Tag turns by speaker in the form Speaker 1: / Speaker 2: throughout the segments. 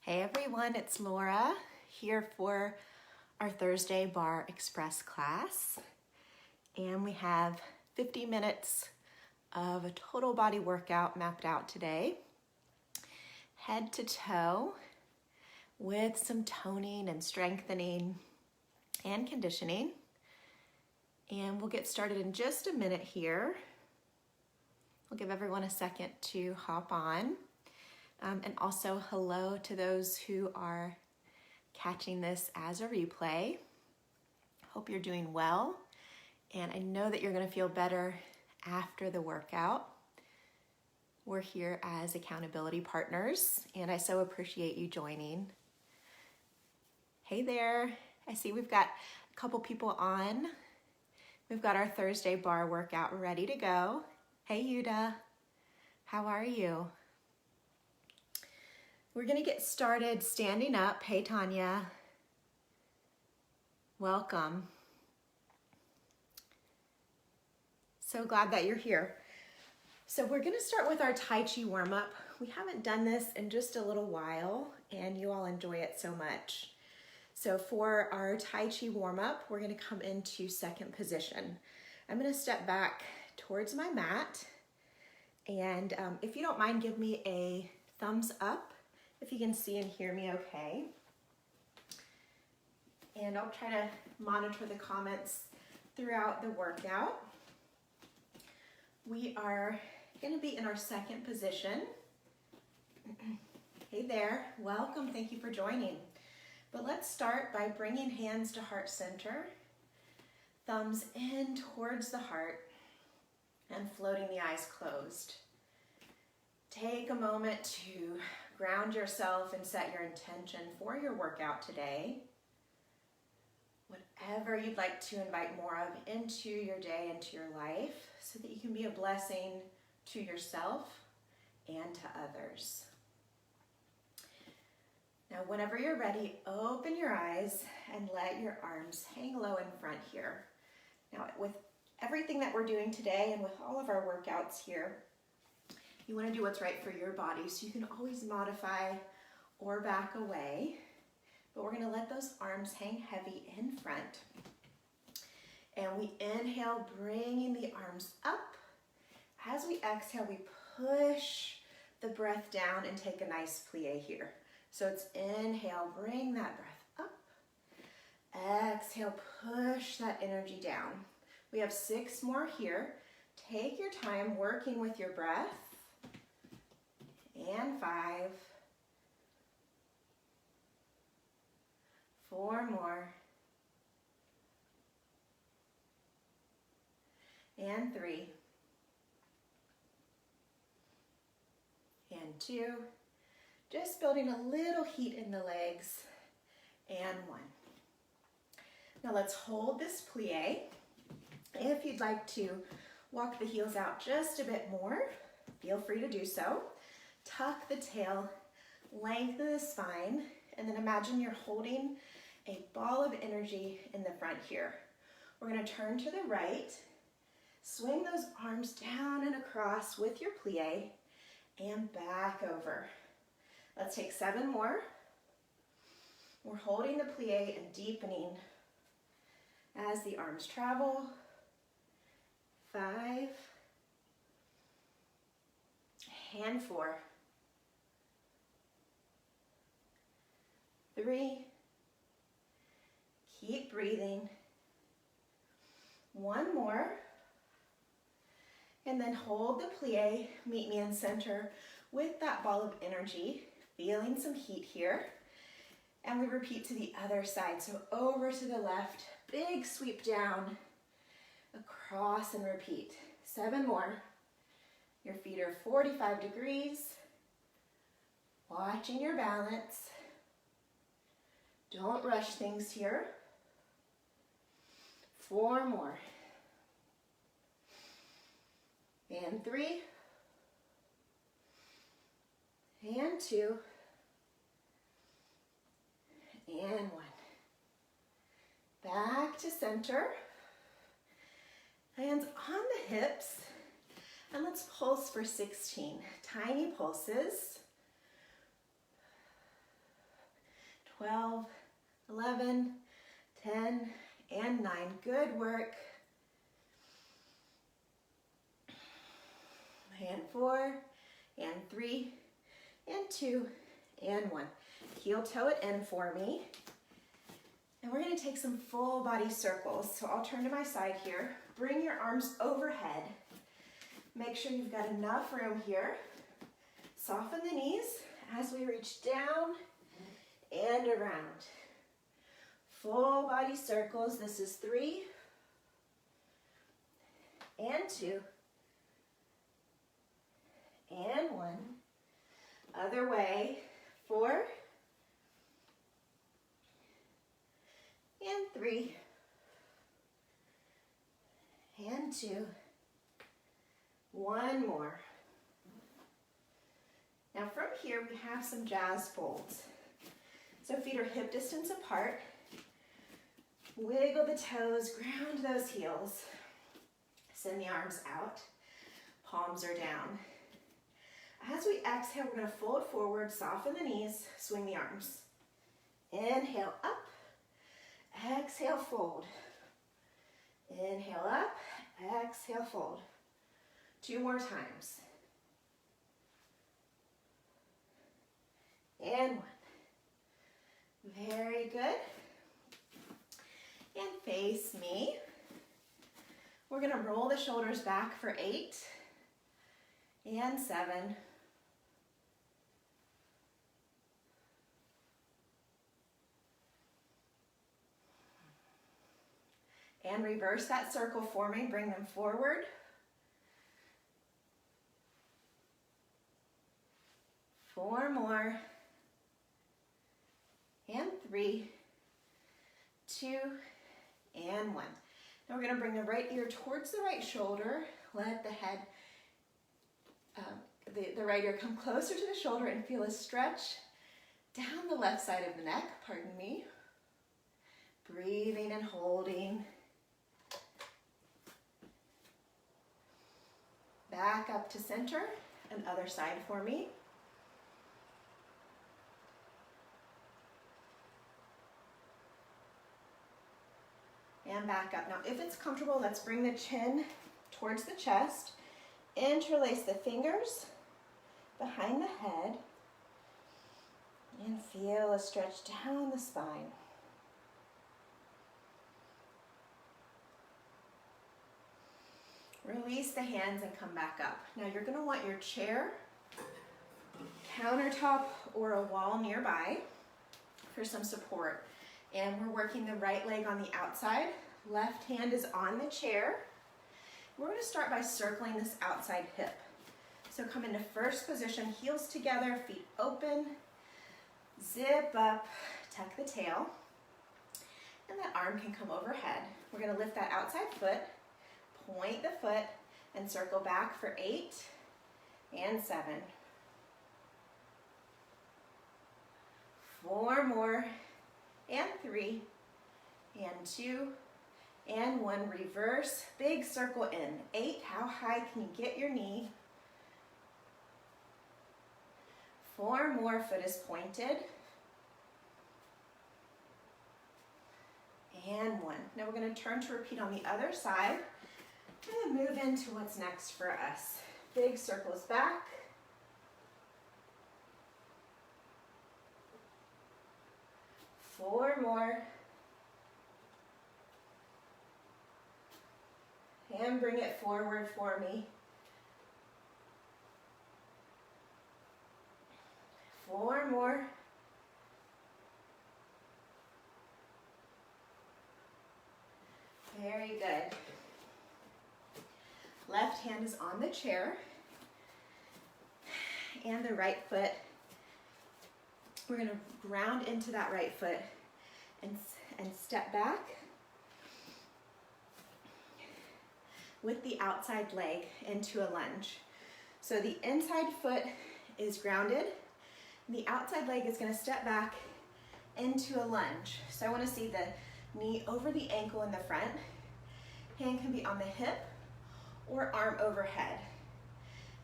Speaker 1: Hey everyone, it's Laura here for our Thursday Barre Express class. And we have 50 minutes of a total body workout mapped out today. Head to toe with some toning and strengthening and conditioning. And we'll get started in just a minute here. We'll give everyone a second to hop on. And also hello to those who are catching this as a replay. Hope you're doing well, and I know that you're going to feel better after the workout. We're here as accountability partners, and I so appreciate you joining. Hey there, I see we've got a couple people on. We've got our Thursday bar workout ready to go. Hey Yuda, how are you? We're gonna get started standing up. Hey Tanya, welcome. So glad that you're here. So we're gonna start with our Tai Chi warm-up. We haven't done this in just a little while and you all enjoy it so much. So for our Tai Chi warm-up, we're gonna come into second position. I'm gonna step back towards my mat, and if you don't mind, give me a thumbs up if you can see and hear me okay. And I'll try to monitor the comments throughout the workout. We are going to be in our second position. Hey there, welcome, thank you for joining. But let's start by bringing hands to heart center, thumbs in towards the heart, and floating the eyes closed. Take a moment to ground yourself and set your intention for your workout today. Whatever you'd like to invite more of into your day, into your life, so that you can be a blessing to yourself and to others. Now, whenever you're ready, open your eyes and let your arms hang low in front here. Now, with everything that we're doing today and with all of our workouts here, you want to do what's right for your body, so you can always modify or back away. But we're going to let those arms hang heavy in front. And we inhale, bringing the arms up. As we exhale, we push the breath down and take a nice plie here. So it's inhale, bring that breath up. Exhale, push that energy down. We have 6 more here. Take your time working with your breath. And 5, 4 more, and 3, and 2, just building a little heat in the legs, and 1. Now let's hold this plie. If you'd like to walk the heels out just a bit more, feel free to do so. Tuck the tail, lengthen the spine, and then imagine you're holding a ball of energy in the front here. We're going to turn to the right, swing those arms down and across with your plie, and back over. Let's take 7 more. We're holding the plie and deepening as the arms travel. 5, and 4. 3, keep breathing. 1 more, and then hold the plie, meet me in center with that ball of energy, feeling some heat here, and we repeat to the other side. So over to the left, big sweep down, across and repeat. 7 more. Your feet are 45 degrees, watching your balance. Don't rush things here. 4 more. And 3. And 2. And 1. Back to center. Hands on the hips. And let's pulse for 16. Tiny pulses. 12, 11, 10, and 9. Good work. And 4, and 3, and 2, and 1. Heel toe it in for me. And we're going to take some full body circles. So I'll turn to my side here. Bring your arms overhead. Make sure you've got enough room here. Soften the knees as we reach down and around. Full body circles. This is 3 and 2 and 1. Other way. 4 and 3 and 2. 1 more. Now from here we have some jazz folds. So feet are hip distance apart. Wiggle the toes, ground those heels. Send the arms out. Palms are down. As we exhale, we're going to fold forward, soften the knees, swing the arms. Inhale up. Exhale, fold. Inhale up. Exhale, fold. 2 more times. And 1. Very good. And face me. We're going to roll the shoulders back for 8 and 7. And reverse that circle for me. Bring them forward. 4 more. And 3, 2, and 1. Now we're going to bring the right ear towards the right shoulder. Let the head, the right ear come closer to the shoulder and feel a stretch down the left side of the neck. Pardon me. Breathing and holding. Back up to center and other side for me. And back up. Now, if it's comfortable, let's bring the chin towards the chest. Interlace the fingers behind the head. And feel a stretch down the spine. Release the hands and come back up. Now, you're going to want your chair, countertop, or a wall nearby for some support. And we're working the right leg on the outside. Left hand is on the chair. We're going to start by circling this outside hip. So come into first position, heels together, feet open. Zip up, tuck the tail. And that arm can come overhead. We're going to lift that outside foot, point the foot, and circle back for 8 and 7. 4 more. And 3, and 2, and 1. Reverse, big circle in. 8, how high can you get your knee? 4 more, foot is pointed. And 1. Now we're going to turn to repeat on the other side and move into what's next for us. Big circles back. 4 more. And bring it forward for me. 4 more. Very good. Left hand is on the chair. And the right foot, we're going to ground into that right foot and step back with the outside leg into a lunge. So the inside foot is grounded, and the outside leg is going to step back into a lunge. So I want to see the knee over the ankle in the front. Hand can be on the hip or arm overhead.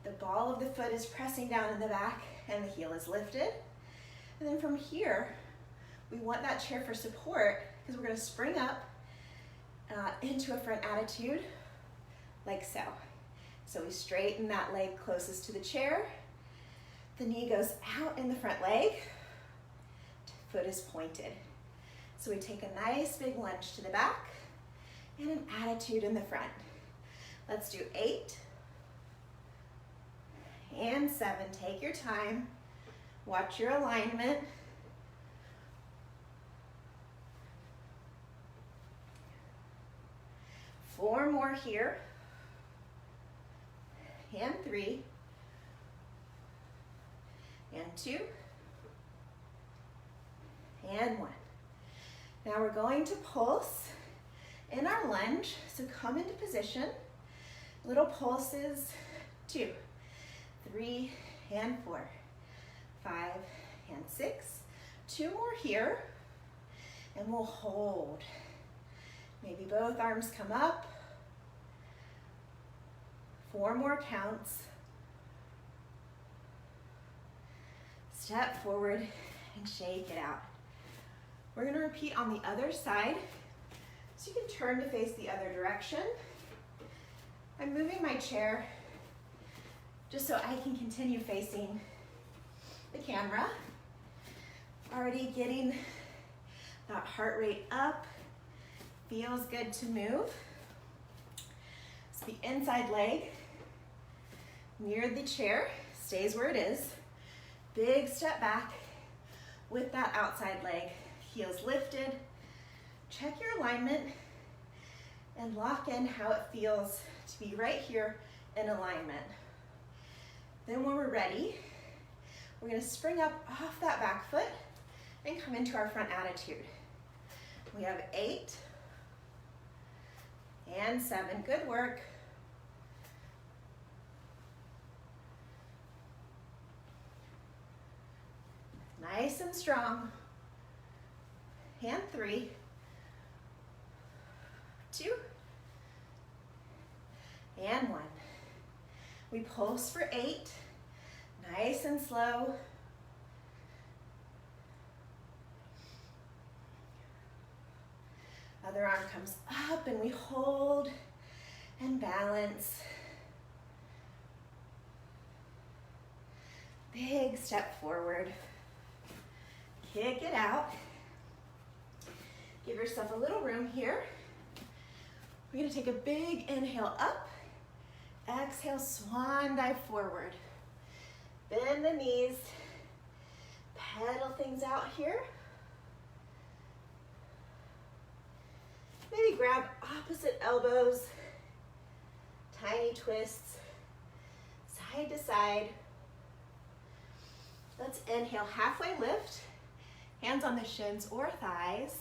Speaker 1: The ball of the foot is pressing down in the back and the heel is lifted. And then from here, We want that chair for support because we're going to spring up into a front attitude like so. So we straighten that leg closest to the chair. The knee goes out in the front leg. Foot is pointed. So we take a nice big lunge to the back and an attitude in the front. Let's do 8 and 7. Take your time. Watch your alignment. Four more here. And 3. And 2. And 1. Now we're going to pulse in our lunge. So come into position. Little pulses. 2, 3, and 4, 5, and 6. 2 more here. And we'll hold. Maybe both arms come up. 4 more counts. Step forward and shake it out. We're going to repeat on the other side. So you can turn to face the other direction. I'm moving my chair just so I can continue facing the camera. Already getting that heart rate up. Feels good to move. So the inside leg near the chair stays where it is. Big step back with that outside leg. Heels lifted. Check your alignment and lock in how it feels to be right here in alignment. Then when we're ready, we're going to spring up off that back foot and come into our front attitude. We have 8 and 7. Good work. Nice and strong. And 3, 2, and 1. We pulse for 8, nice and slow. Other arm comes up and we hold and balance. Big step forward. Kick it out. Give yourself a little room here. We're going to take a big inhale up. Exhale, swan dive forward. Bend the knees. Pedal things out here. Maybe grab opposite elbows. Tiny twists. Side to side. Let's inhale, halfway lift. Hands on the shins or thighs.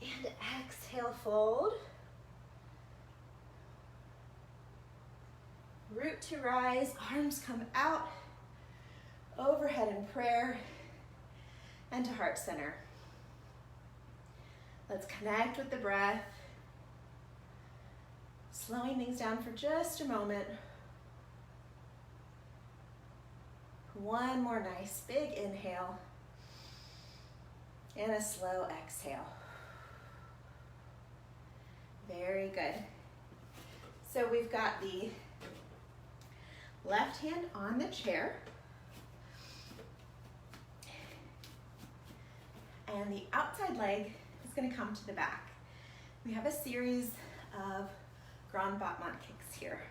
Speaker 1: And exhale, fold. Root to rise, arms come out, overhead in prayer, and to heart center. Let's connect with the breath. Slowing things down for just a moment. One more nice big inhale, and a slow exhale. Very good. So we've got the left hand on the chair. And the outside leg is going to come to the back. We have a series of Grand Battement kicks here.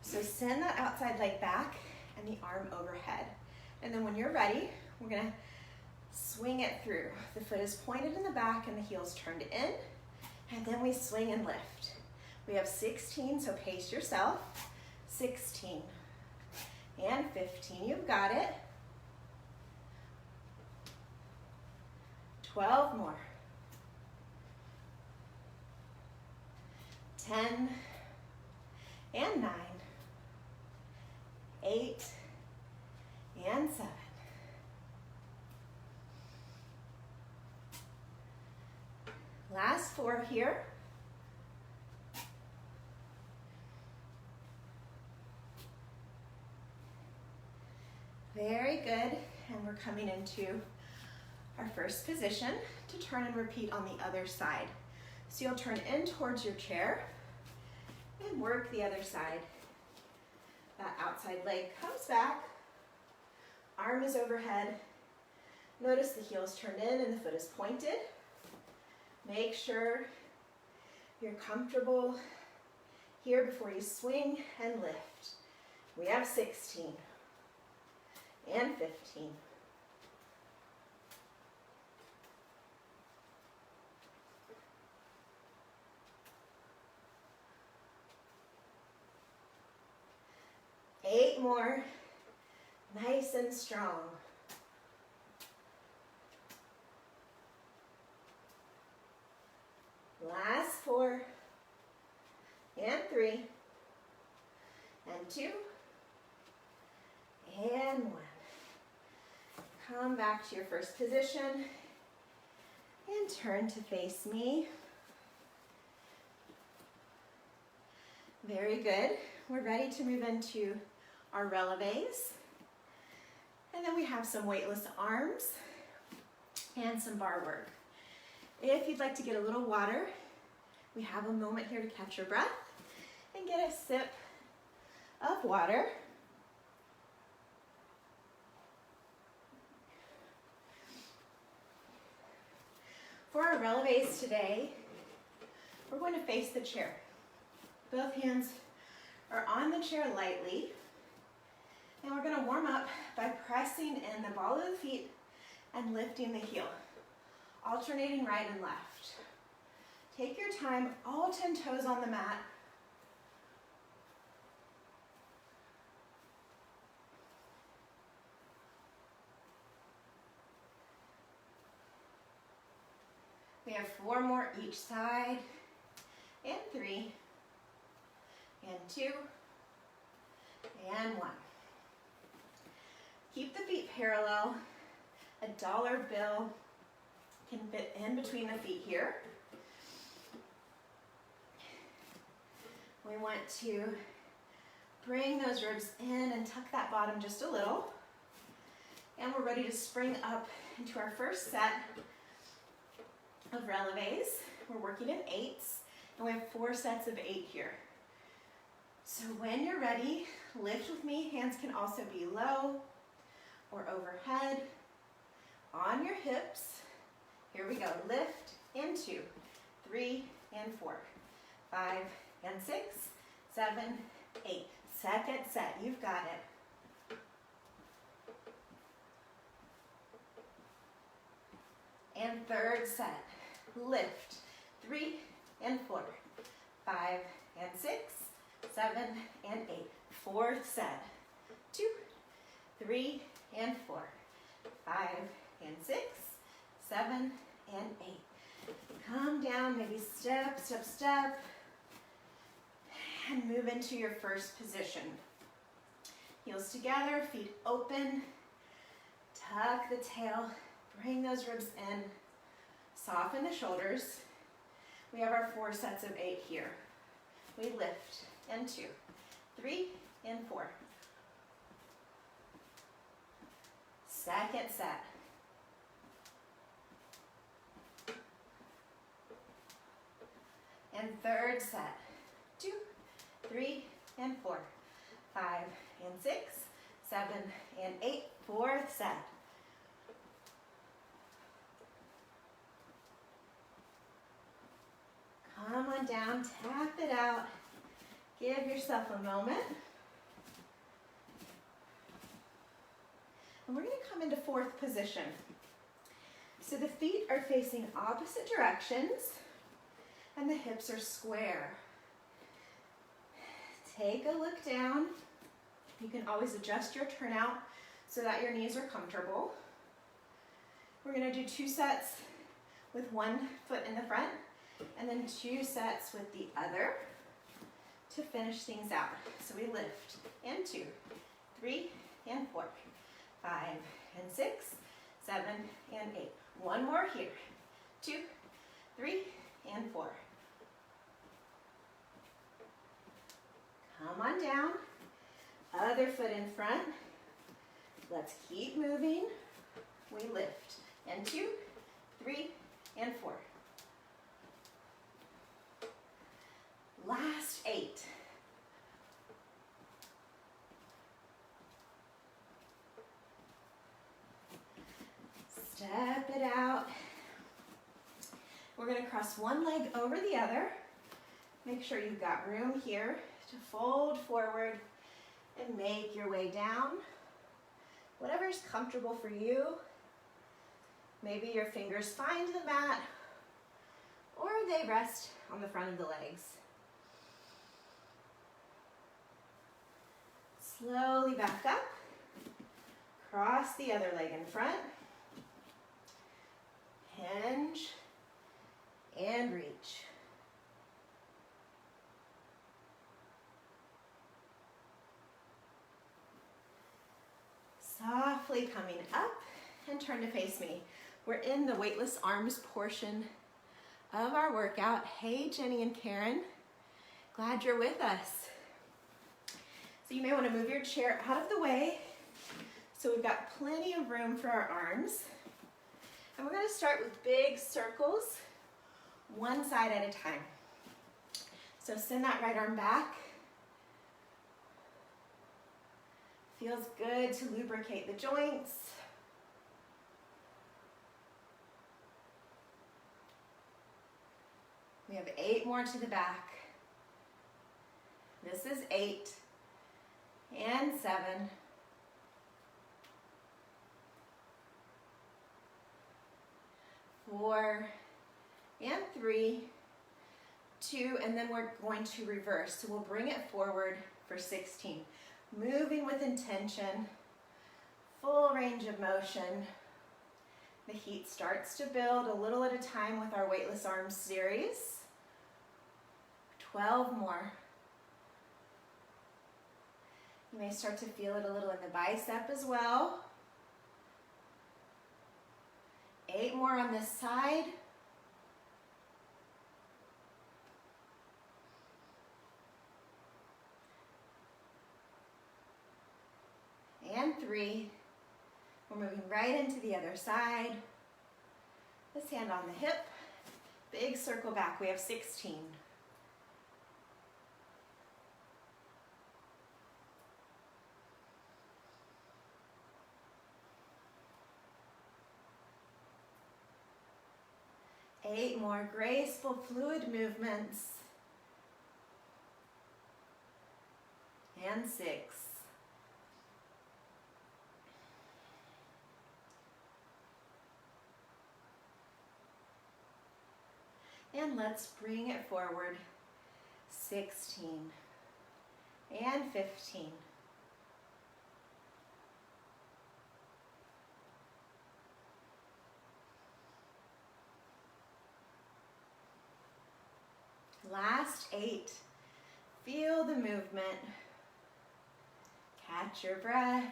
Speaker 1: So send that outside leg back and the arm overhead. And then when you're ready, we're going to swing it through. The foot is pointed in the back and the heel's turned in. And then we swing and lift. We have 16, so pace yourself. 16 and 15, you've got it. 12 more. 10 and 9. 8 and 7. Last 4 here. Very good. and we're coming into our first position to turn and repeat on the other side. So you'll turn in towards your chair and work the other side. That outside leg comes back, arm is overhead. Notice the heel's turned in and the foot is pointed. Make sure you're comfortable here before you swing and lift. We have 16 and 15. Eight more, nice and strong. Last 4, and 3, and 2, and 1. Come back to your first position and turn to face me. Very good. We're ready to move into our releves. And then we have some weightless arms and some bar work. If you'd like to get a little water, we have a moment here to catch your breath and get a sip of water. For our releves today, we're going to face the chair. Both hands are on the chair lightly, and we're going to warm up by pressing in the ball of the feet and lifting the heel, alternating right and left. Take your time, all 10 toes on the mat. We have 4 more each side, and 3, and 2, and 1. Keep the feet parallel. A dollar bill can fit in between the feet here. We want to bring those ribs in and tuck that bottom just a little. And we're ready to spring up into our first set of releves. We're working in 8s, and we have 4 sets of 8 here. So when you're ready, lift with me. Hands can also be low or overhead, on your hips. Here we go. Lift and 2, 3 and 4, 5 and 6, 7, 8. Second set. You've got it. And third set. Lift. 3 and 4, 5 and 6, 7 and 8. Fourth set. 2, 3 and 4, 5 and 6, 7 and 8. Come down, maybe step, step, step, and move into your first position. Heels together, feet open, tuck the tail, bring those ribs in, soften the shoulders. We have our 4 sets of 8 here. We lift, and 2, 3, and 4. Second set. And third set. 2, 3, and 4, 5 and 6, 7 and 8. Fourth set. Come on down, tap it out. Give yourself a moment. And we're going to come into 4th position. So the feet are facing opposite directions and the hips are square. Take a look down. You can always adjust your turnout so that your knees are comfortable. We're going to do 2 sets with 1 foot in the front and then 2 sets with the other to finish things out. So we lift and 2, 3 and 4, 5 and 6, 7 and 8. 1 more here. 2, 3 and 4. Come on down. Other foot in front. Let's keep moving. We lift. And 2, 3, and 4. Last 8. Step it out. We're going to cross one leg over the other. Make sure you've got room here to fold forward and make your way down. Whatever's comfortable for you. Maybe your fingers find the mat or they rest on the front of the legs. Slowly back up. Cross the other leg in front. Hinge and reach. Softly coming up and turn to face me. We're in the weightless arms portion of our workout. Hey, Jenny and Karen. Glad you're with us. So you may want to move your chair out of the way. So we've got plenty of room for our arms. And we're going to start with big circles, one side at a time. So send that right arm back. Feels good to lubricate the joints. We have 8 more to the back. This is 8 and 7. 4 and 3, 2, and then we're going to reverse. So we'll bring it forward for 16. Moving with intention, full range of motion. The heat starts to build a little at a time with our weightless arms series. 12 more. You may start to feel it a little in the bicep as well. 8 more on this side. And 3. We're moving right into the other side. This hand on the hip. Big circle back. We have 16. Eight more graceful fluid movements. And 6. And let's bring it forward. 16 and 15. Last 8. Feel the movement. Catch your breath.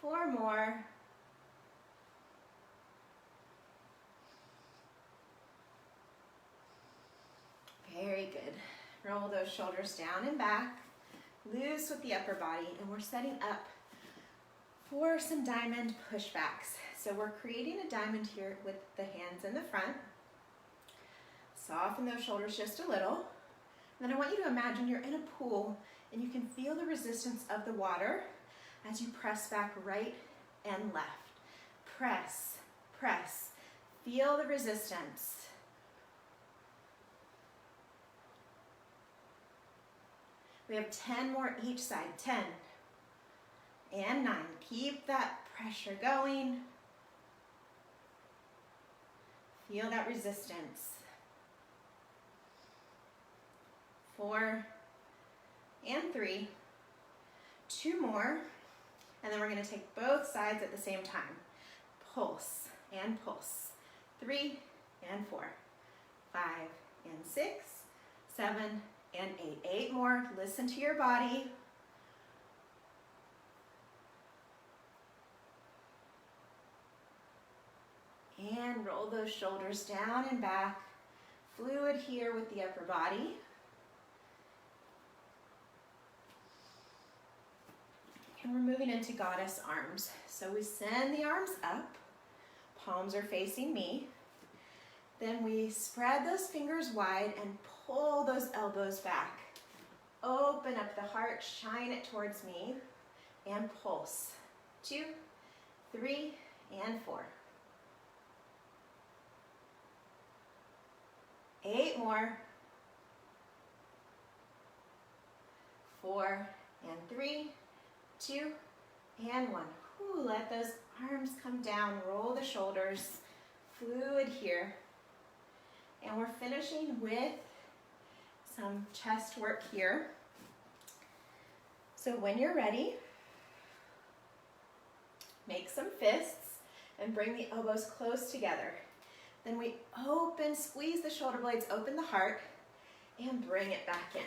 Speaker 1: 4 more. Very good. Roll those shoulders down and back. Loose with the upper body, and we're setting up for some diamond pushbacks. So we're creating a diamond here with the hands in the front. Soften those shoulders just a little. And then I want you to imagine you're in a pool and you can feel the resistance of the water as you press back right and left. Press, press. Feel the resistance. We have 10 more each side. 10 and 9. Keep that pressure going. Feel that resistance. 4 and 3. 2 more. And then we're going to take both sides at the same time. Pulse and pulse. 3 and 4. 5 and 6. 7 and 8. 8 more. Listen to your body. And roll those shoulders down and back. Fluid here with the upper body. And And we're moving into goddess arms. So we send the arms up, palms are facing me. Then we spread those fingers wide and pull those elbows back. Open up the heart, shine it towards me, and pulse. 2, 3, and 4. 8 more. 4, and 3, 2, and 1. Ooh, let those arms come down, roll the shoulders, fluid here. And we're finishing with some chest work here. So when you're ready, make some fists and bring the elbows close together. Then we open, squeeze the shoulder blades, open the heart, and bring it back in.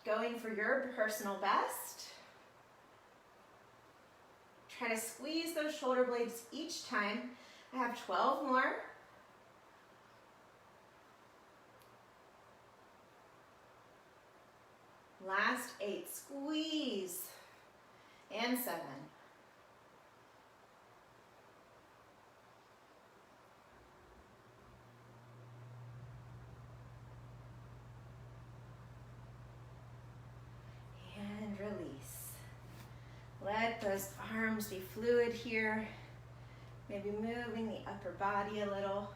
Speaker 1: Going for your personal best. Try to squeeze those shoulder blades each time. I have 12 more. Last 8, squeeze. And 7. And release. Let those arms be fluid here. Maybe moving the upper body a little.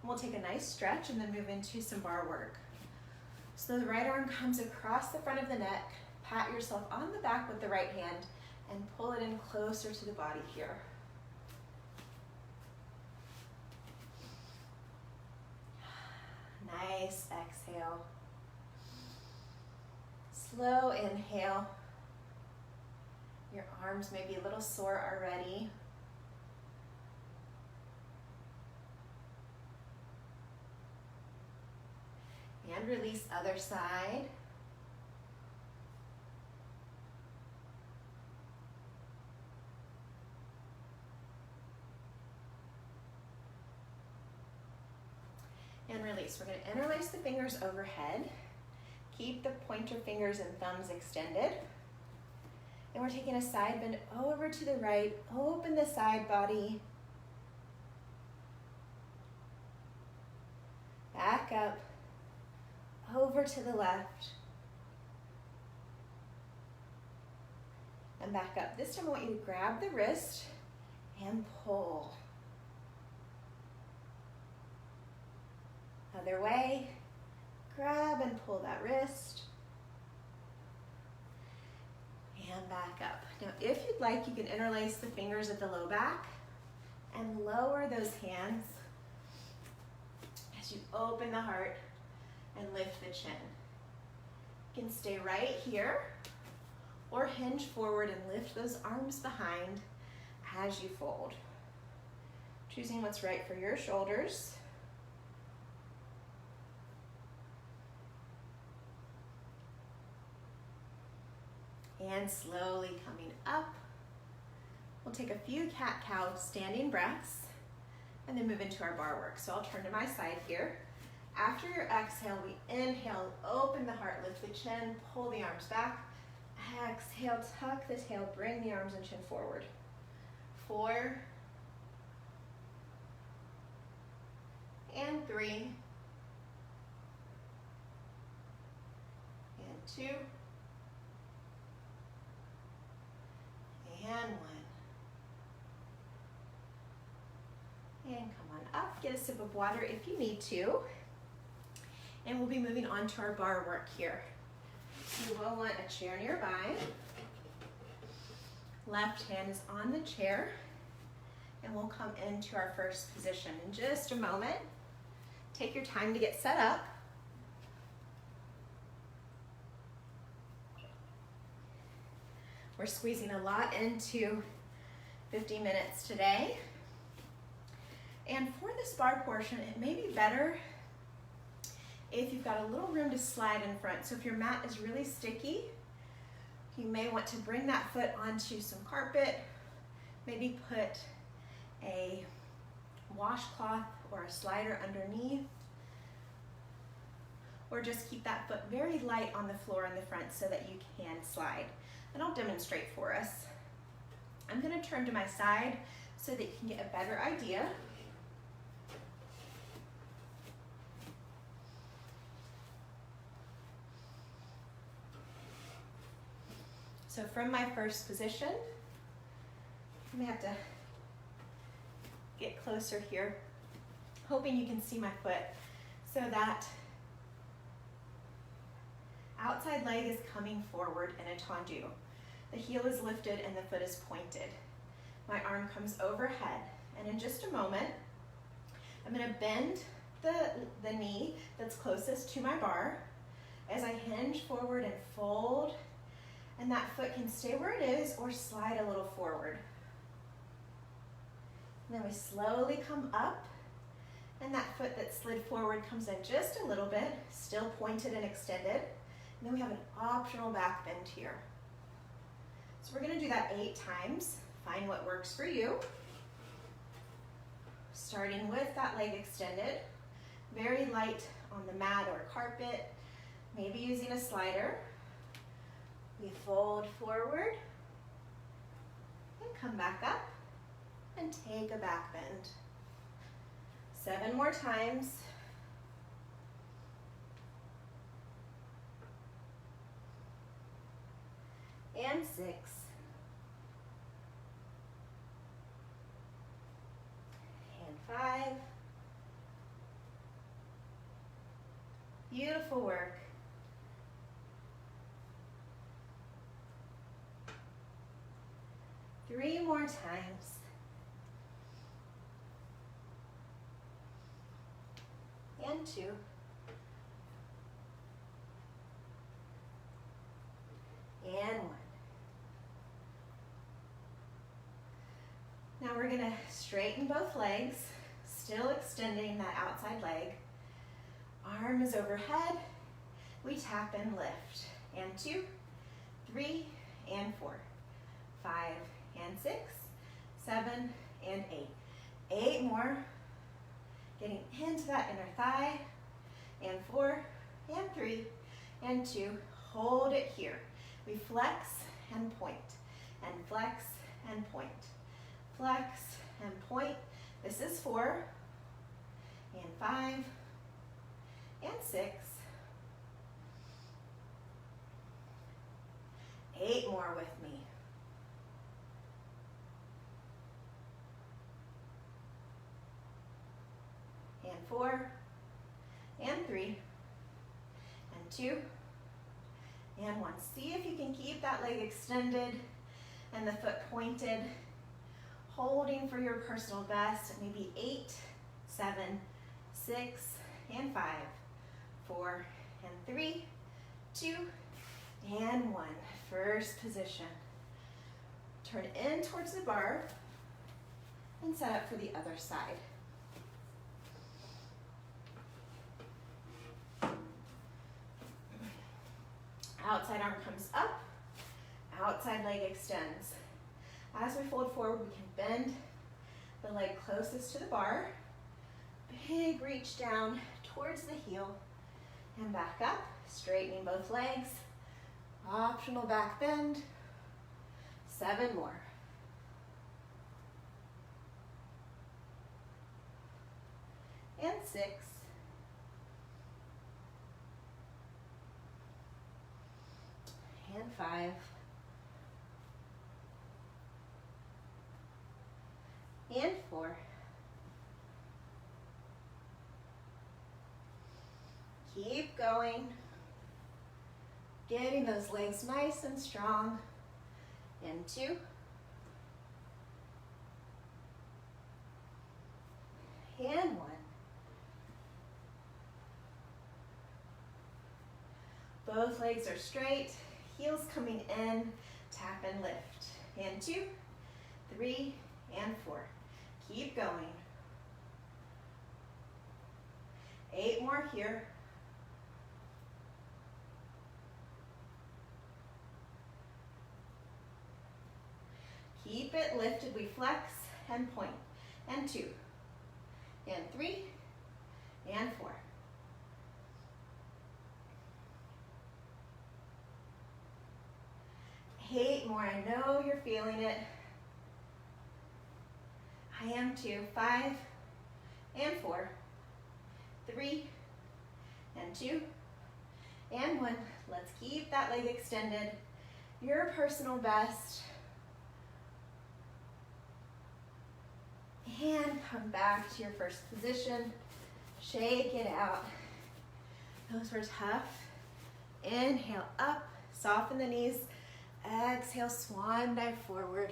Speaker 1: We'll take a nice stretch and then move into some bar work. So the right arm comes across the front of the neck. Pat yourself on the back with the right hand and pull it in closer to the body here. Nice exhale. Slow inhale. Your arms may be a little sore already. And release other side. And release. We're going to interlace the fingers overhead. Keep the pointer fingers and thumbs extended. And we're taking a side bend over to the right. Open the side body. Back up. Over to the left. And back up. This time I want you to grab the wrist and pull. Other way. Grab and pull that wrist. And back up. Now, if you'd like, you can interlace the fingers at the low back and lower those hands as you open the heart and lift the chin. You can stay right here or hinge forward and lift those arms behind as you fold. Choosing what's right for your shoulders. And slowly coming up. We'll take a few cat-cow standing breaths and then move into our bar work. So I'll turn to my side here. After your exhale, we inhale, open the heart, lift the chin, pull the arms back. Exhale, tuck the tail, bring the arms and chin forward. 4, and 3, and 2, and 1. And come on up, get a sip of water if you need to. And we'll be moving on to our bar work here. So you will want a chair nearby. Left hand is on the chair. And we'll come into our first position in just a moment. Take your time to get set up. We're squeezing a lot into 50 minutes today. And for this bar portion, it may be better if you've got a little room to slide in front. So if your mat is really sticky, you may want to bring that foot onto some carpet, maybe put a washcloth or a slider underneath, or just keep that foot very light on the floor in the front so that you can slide. And I'll demonstrate for us. I'm going to turn to my side so that you can get a better idea. So from my first position, I'm going to have to get closer here, hoping you can see my foot, so that outside leg is coming forward in a tendu. The heel is lifted and the foot is pointed. My arm comes overhead, and in just a moment, I'm going to bend the knee that's closest to my bar as I hinge forward and fold, and that foot can stay where it is or slide a little forward. And then we slowly come up, and that foot that slid forward comes in just a little bit, still pointed and extended. And then we have an optional back bend here. So we're going to do that 8 times. Find what works for you. Starting with that leg extended, very light on the mat or carpet, maybe using a slider. We fold forward and come back up and take a back bend. 7 more times. And 6. And 5. Beautiful work. Three more times. And 2. And 1. Now we're going to straighten both legs, still extending that outside leg. Arm is overhead. We tap and lift. And 2, 3, and 4, 5, and 6, 7, and 8. 8 more. Getting into that inner thigh. And 4, and 3, and 2. Hold it here. We flex and point, and flex and point. Flex and point. This is 4, and 5, and 6. 8 more with me. And 4, and 3, and 2, and 1. See if you can keep that leg extended and the foot pointed, holding for your personal best. Maybe 8, 7, 6, and 5, 4, and 3, 2, and 1. First position. Turn in towards the bar and set up for the other side. Outside arm comes up, outside leg extends. As we fold forward, we can bend the leg closest to the bar. Big reach down towards the heel and back up, straightening both legs. Optional back bend. 7 more. And 6. And 5. And 4. Keep going. Getting those legs nice and strong. And 2. And 1. Both legs are straight, heels coming in, tap and lift. And 2, 3, and 4. Keep going. 8 more here. Keep it lifted. We flex and point. And 2, and 3, and 4. more. I know you're feeling it. I am too. 5 and 4, 3 and 2 and 1. Let's keep that leg extended. Your personal best. And come back to your first position. Shake it out. Those were tough. Inhale up, soften the knees. Exhale, swan dive forward.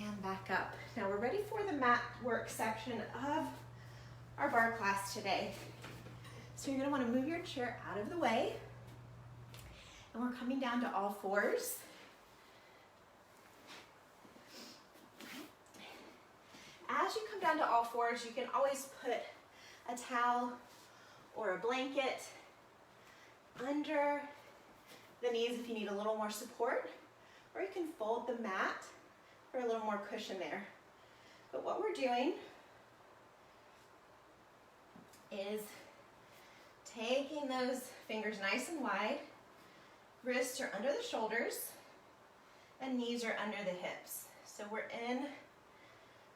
Speaker 1: And back up. Now we're ready for the mat work section of our bar class today. So you're going to want to move your chair out of the way. And we're coming down to all fours. As you come down to all fours, you can always put a towel or a blanket under the knees if you need a little more support, or you can fold the mat for a little more cushion there. But what we're doing is taking those fingers nice and wide, wrists are under the shoulders, and knees are under the hips. So we're in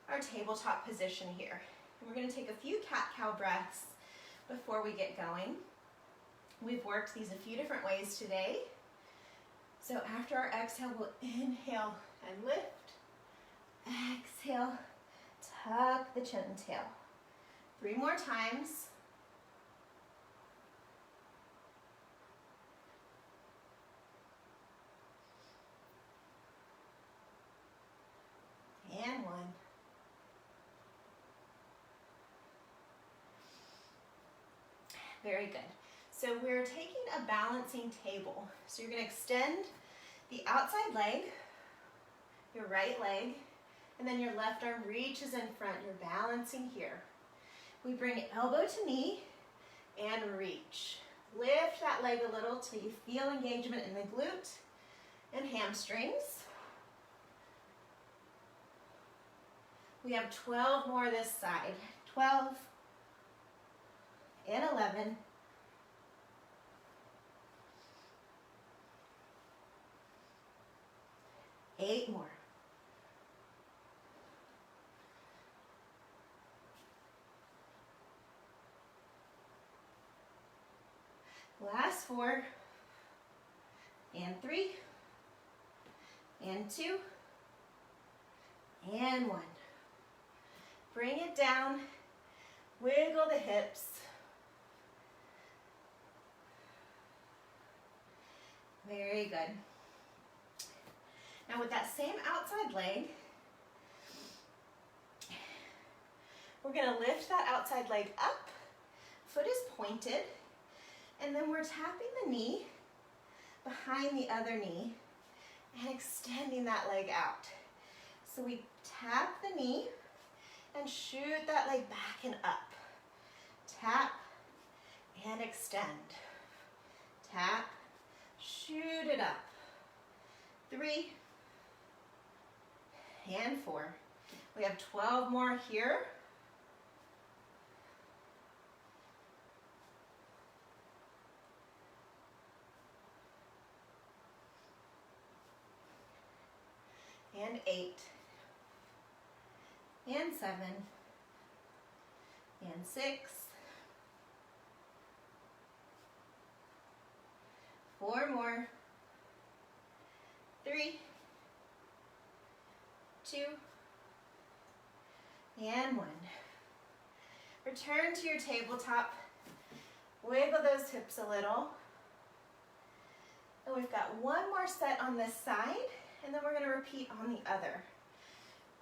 Speaker 1: our tabletop position here. And we're going to take a few cat-cow breaths before we get going. We've worked these a few different ways today. So after our exhale, we'll inhale and lift. Exhale, tuck the chin and tail. 3 more times. And 1. Very good. So we're taking a balancing table. So you're going to extend the outside leg, your right leg, and then your left arm reaches in front. You're balancing here. We bring elbow to knee and reach. Lift that leg a little till you feel engagement in the glute and hamstrings. We have 12 more this side. 12 and 11. 8 more. Last 4, and 3, and 2, and 1. Bring it down, wiggle the hips. Very good. Now with that same outside leg, we're going to lift that outside leg up, foot is pointed, and then we're tapping the knee behind the other knee and extending that leg out. So we tap the knee and shoot that leg back and up. Tap and extend. Tap, shoot it up. 3 and 4. We have 12 more here. And 8, and 7, and 6, 4 more, 3, 2, and 1. Return to your tabletop, wiggle those hips a little. And we've got one more set on this side, and then we're going to repeat on the other.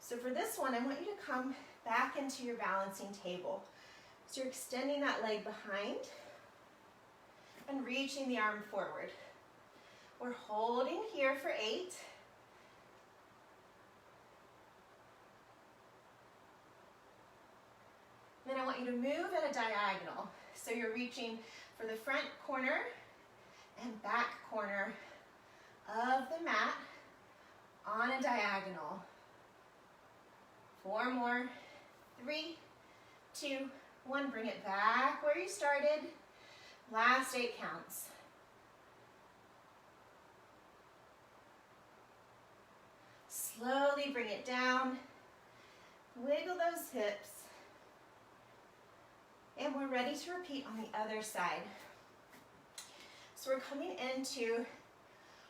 Speaker 1: So for this one, I want you to come back into your balancing table. So you're extending that leg behind and reaching the arm forward. We're holding here for 8. Then I want you to move at a diagonal. So you're reaching for the front corner and back corner of the mat on a diagonal. 4 more, 3, 2, 1. Bring it back where you started. Last 8 counts. Slowly bring it down. Wiggle those hips. And we're ready to repeat on the other side. So we're coming into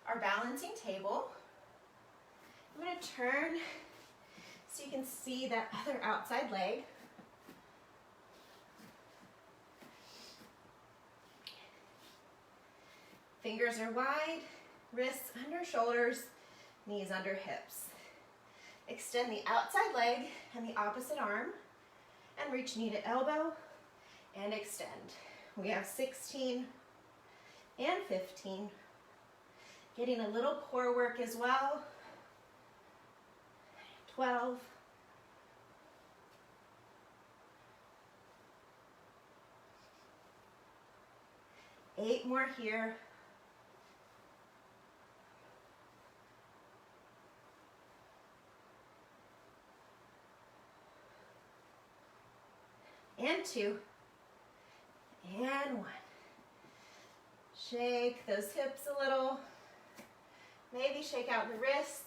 Speaker 1: our balancing table. I'm going to turn so you can see that other outside leg. Fingers are wide, wrists under shoulders, knees under hips. Extend the outside leg and the opposite arm and reach knee to elbow and extend. We have 16 and 15. Getting a little core work as well. 12. 8 more here. And 2. And 1. Shake those hips a little. Maybe shake out the wrists.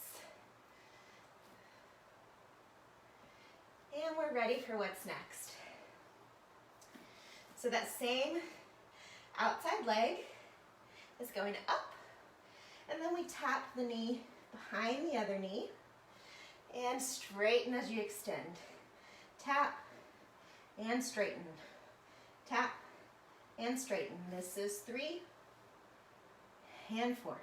Speaker 1: And we're ready for what's next. So that same outside leg is going up. And then we tap the knee behind the other knee. And straighten as you extend. Tap and straighten. Tap and straighten. This is 3 and 4.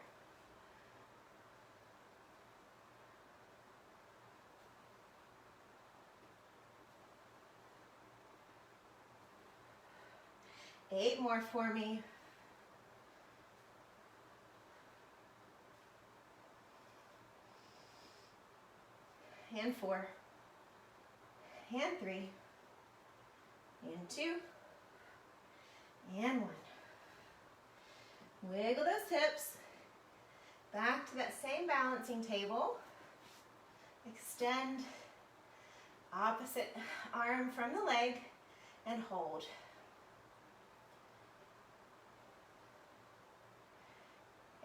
Speaker 1: Eight more for me. And 4. And 3. And 2. And 1. Wiggle those hips. Back to that same balancing table. Extend opposite arm from the leg and hold.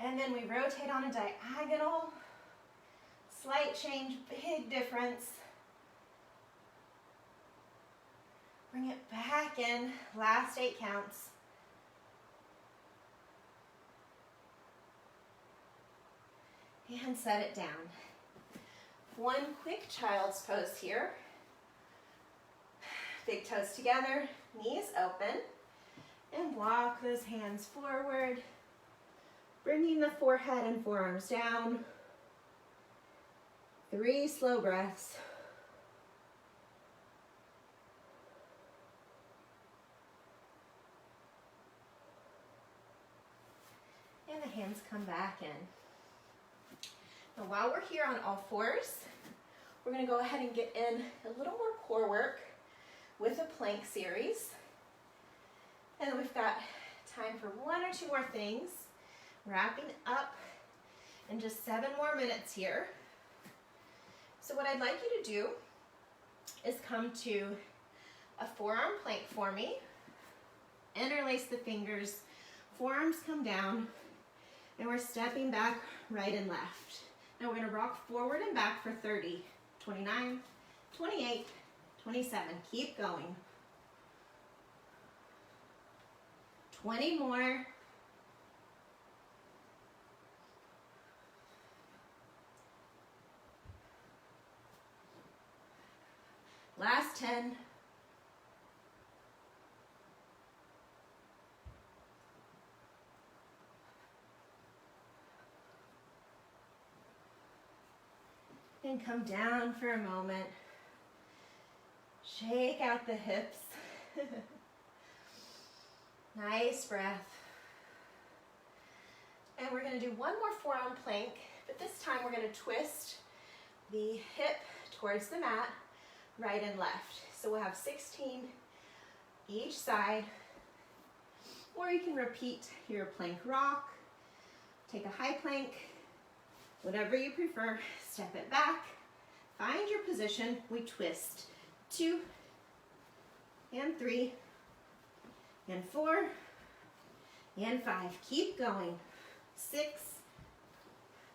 Speaker 1: And then we rotate on a diagonal. Slight change, big difference. Bring it back in, last 8 counts. And set it down. One quick child's pose here. Big toes together, knees open, and walk those hands forward. Bringing the forehead and forearms down. 3 slow breaths. And the hands come back in. Now while we're here on all fours, we're going to go ahead and get in a little more core work with a plank series. And then we've got time for 1 or 2 more things. Wrapping up in just 7 more minutes here. So what I'd like you to do is come to a forearm plank for me. Interlace the fingers, forearms come down, and we're stepping back right and left. Now we're going to rock forward and back for 30, 29, 28, 27. Keep going. 20 more. Last 10. And come down for a moment. Shake out the hips. Nice breath. And we're going to do one more forearm plank, but this time we're going to twist the hip towards the mat, right and left. So we'll have 16 each side, or you can repeat your plank rock, take a high plank, whatever you prefer, step it back, find your position, we twist, 2, and 3, and 4, and 5. Keep going. 6,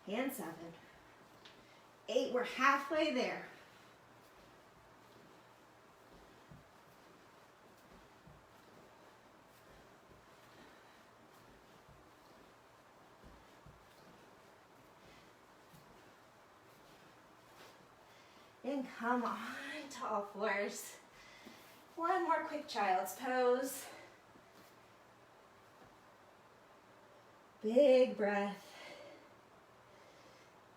Speaker 1: and 7, 8. We're halfway there. And come on to all fours. One more quick child's pose. Big breath.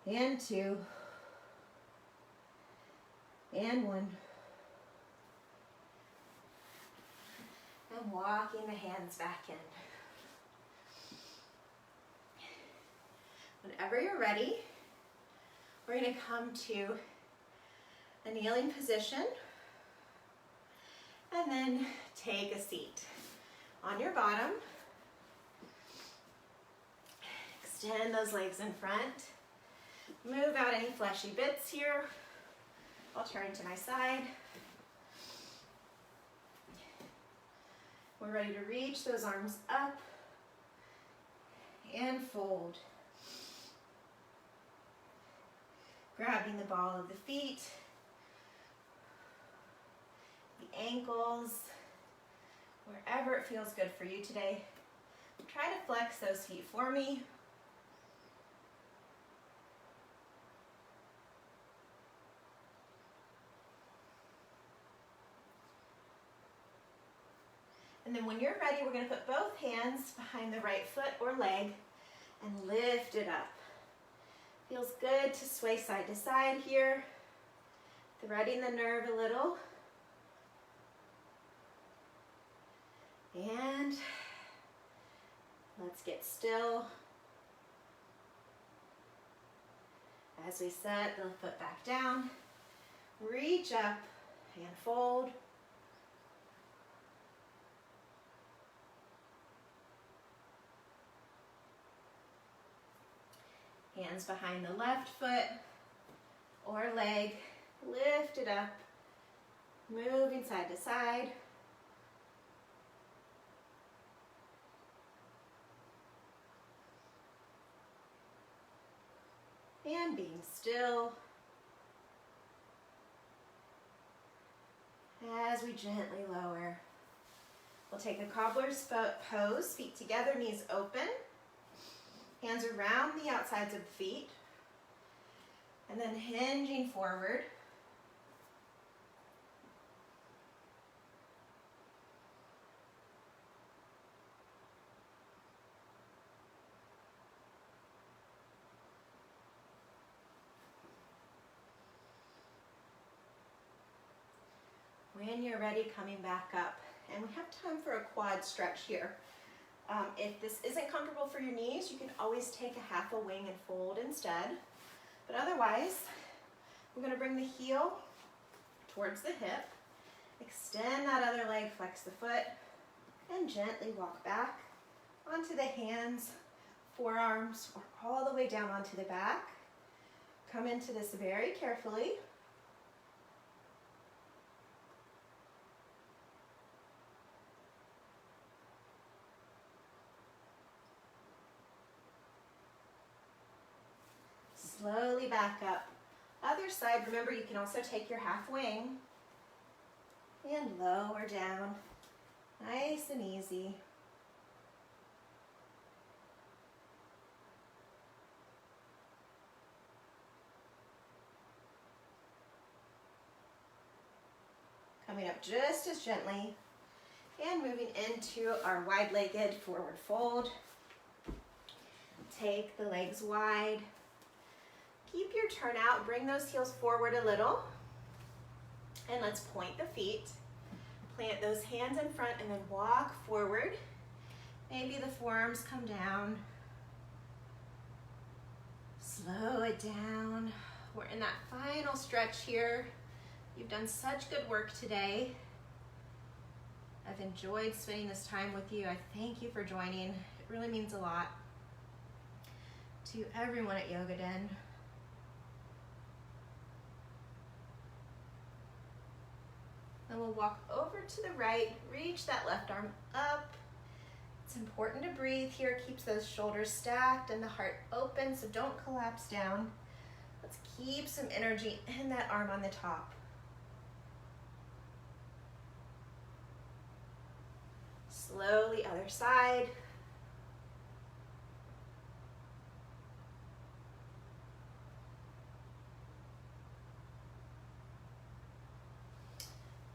Speaker 1: And 2. And 1. And walking the hands back in. Whenever you're ready, we're going to come to a kneeling position and then take a seat on your bottom. Extend those legs in front. Move out any fleshy bits here. I'll turn to my side. We're ready to reach those arms up and fold. Grabbing the ball of the feet, the ankles, wherever it feels good for you today. Try to flex those feet for me. And then when you're ready, we're going to put both hands behind the right foot or leg and lift it up. Feels good to sway side to side here, threading the nerve a little. And let's get still. As we set the foot back down, reach up and fold. Hands behind the left foot or leg, lift it up, moving side to side. And being still as we gently lower. We'll take a cobbler's pose, feet together, knees open. Hands around the outsides of the feet, and then hinging forward. When you're ready, coming back up. And we have time for a quad stretch here. If this isn't comfortable for your knees, you can always take a half a wing and fold instead. But otherwise, we're going to bring the heel towards the hip, extend that other leg, flex the foot, and gently walk back onto the hands, forearms, or all the way down onto the back. Come into this very carefully. Slowly back up. Other side, remember you can also take your half wing and lower down. Nice and easy. Coming up just as gently and moving into our wide-legged forward fold. Take the legs wide. Keep your turn out, bring those heels forward a little. And let's point the feet. Plant those hands in front and then walk forward. Maybe the forearms come down. Slow it down. We're in that final stretch here. You've done such good work today. I've enjoyed spending this time with you. I thank you for joining. It really means a lot to everyone at Yoga Den. And we'll walk over to the right, reach that left arm up. It's important to breathe here. It keeps those shoulders stacked and the heart open, so don't collapse down. Let's keep some energy in that arm on the top. Slowly, other side.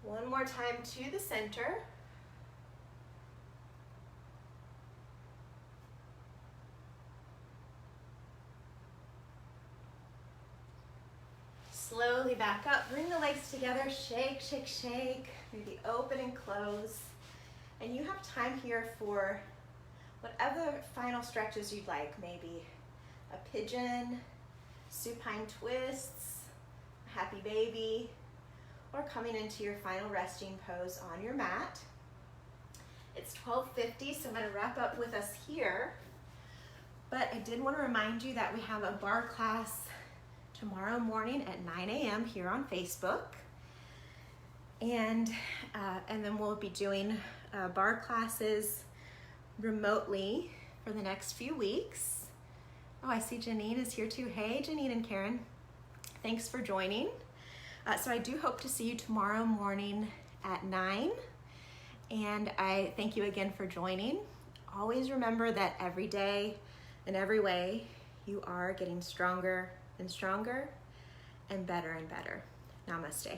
Speaker 1: One more time to the center. Slowly back up, bring the legs together, shake, shake, shake. Maybe open and close. And you have time here for whatever final stretches you'd like. Maybe a pigeon, supine twists, a happy baby, or coming into your final resting pose on your mat. It's 12:50, so I'm gonna wrap up with us here. But I did want to remind you that we have a barre class tomorrow morning at 9 a.m. here on Facebook. And then we'll be doing barre classes remotely for the next few weeks. Oh, I see Janine is here too. Hey, Janine and Karen. Thanks for joining. So I do hope to see you tomorrow morning at 9. And I thank you again for joining. Always remember that every day, in every way, you are getting stronger and stronger and better and better. Namaste.